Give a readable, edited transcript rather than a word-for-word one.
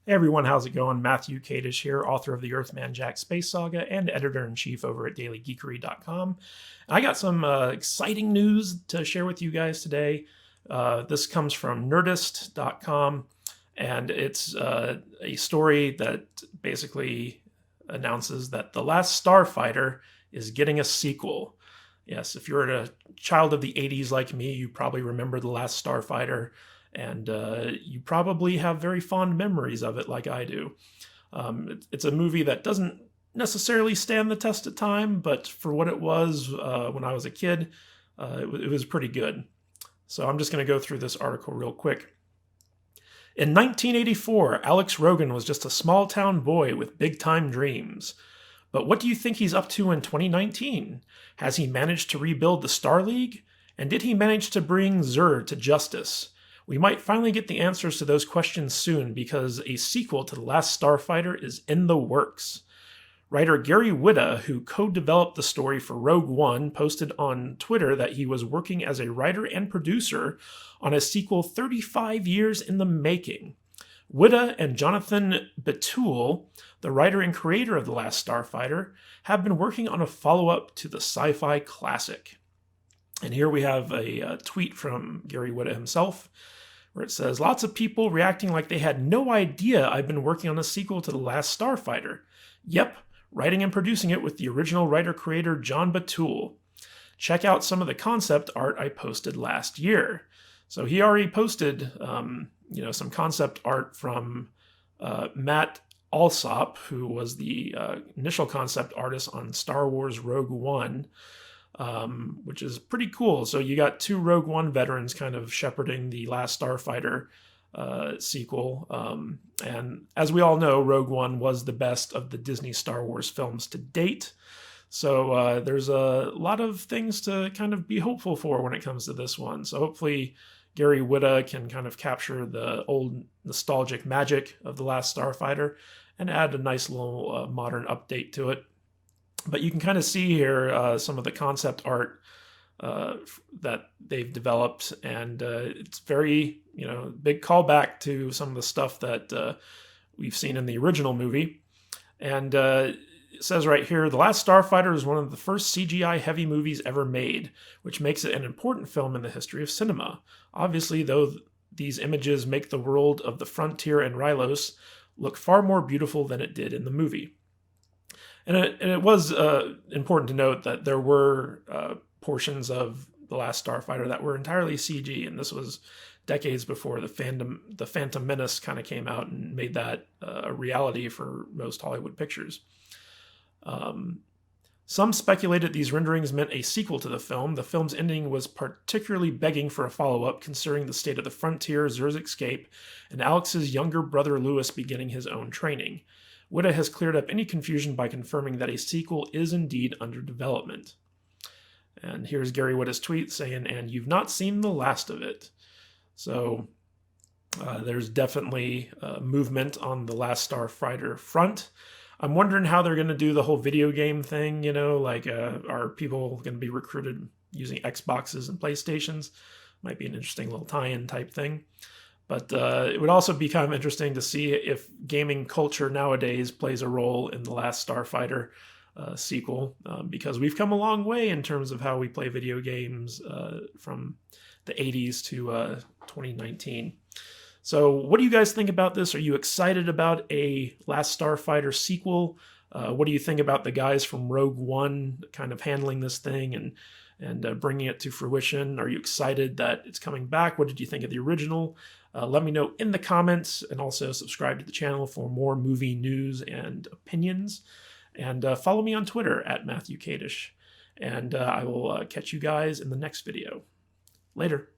Hey everyone, how's it going? Matthew Kadish here, author of the Earthman Jack Space Saga and editor-in-chief over at dailygeekery.com. I got some exciting news to share with you guys today. This comes from nerdist.com, and it's a story that basically announces that The Last Starfighter is getting a sequel. Yes, if you're a child of the 80s like me, you probably remember The Last Starfighter. And you probably have very fond memories of it like I do. It's a movie that doesn't necessarily stand the test of time, but for what it was when I was a kid, it was pretty good. So I'm just going to go through this article real quick. In 1984, Alex Rogan was just a small-town boy with big-time dreams. But what do you think he's up to in 2019? Has he managed to rebuild the Star League? And did he manage to bring Xur to justice? We might finally get the answers to those questions soon because a sequel to The Last Starfighter is in the works. Writer Gary Whitta, who co-developed the story for Rogue One, posted on Twitter that he was working as a writer and producer on a sequel 35 years in the making. Whitta and Jonathan Betul, the writer and creator of The Last Starfighter, have been working on a follow-up to the sci-fi classic. And here we have a tweet from Gary Whitta himself, where it says, "Lots of people reacting like they had no idea I've been working on a sequel to The Last Starfighter. Yep, writing and producing it with the original writer-creator John Betul. Check out some of the concept art I posted last year." So he already posted, some concept art from Matt Alsop, who was the initial concept artist on Star Wars Rogue One. Which is pretty cool. So you got two Rogue One veterans kind of shepherding the Last Starfighter sequel. And as we all know, Rogue One was the best of the Disney Star Wars films to date. So there's a lot of things to kind of be hopeful for when it comes to this one. So hopefully Gary Whitta can kind of capture the old nostalgic magic of The Last Starfighter and add a nice little modern update to it. But you can kind of see here some of the concept art that they've developed, and it's very, big callback to some of the stuff that we've seen in the original movie. And it says right here, "The Last Starfighter is one of the first CGI-heavy movies ever made, which makes it an important film in the history of cinema. Obviously, though, these images make the world of the Frontier and Rylos look far more beautiful than it did in the movie." And it was important to note that there were portions of The Last Starfighter that were entirely CG, and this was decades before the Phantom Menace kind of came out and made that a reality for most Hollywood pictures. Some speculated these renderings meant a sequel to the film. The film's ending was particularly begging for a follow-up, considering the state of the Frontier, Xur's escape, and Alex's younger brother Lewis beginning his own training. Whitta has cleared up any confusion by confirming that a sequel is indeed under development. And here's Gary Whitta's tweet saying, "And you've not seen the last of it." So there's definitely movement on the Last Starfighter front. I'm wondering how they're going to do the whole video game thing, are people going to be recruited using Xboxes and PlayStations? Might be an interesting little tie-in type thing. But it would also be kind of interesting to see if gaming culture nowadays plays a role in the Last Starfighter sequel, because we've come a long way in terms of how we play video games from the 80s to 2019. So what do you guys think about this? Are you excited about a Last Starfighter sequel? What do you think about the guys from Rogue One kind of handling this thing and bringing it to fruition? Are you excited that it's coming back? What did you think of the original? Let me know in the comments, and also subscribe to the channel for more movie news and opinions. And follow me on Twitter at Matthew Kadish. And I will catch you guys in the next video. Later.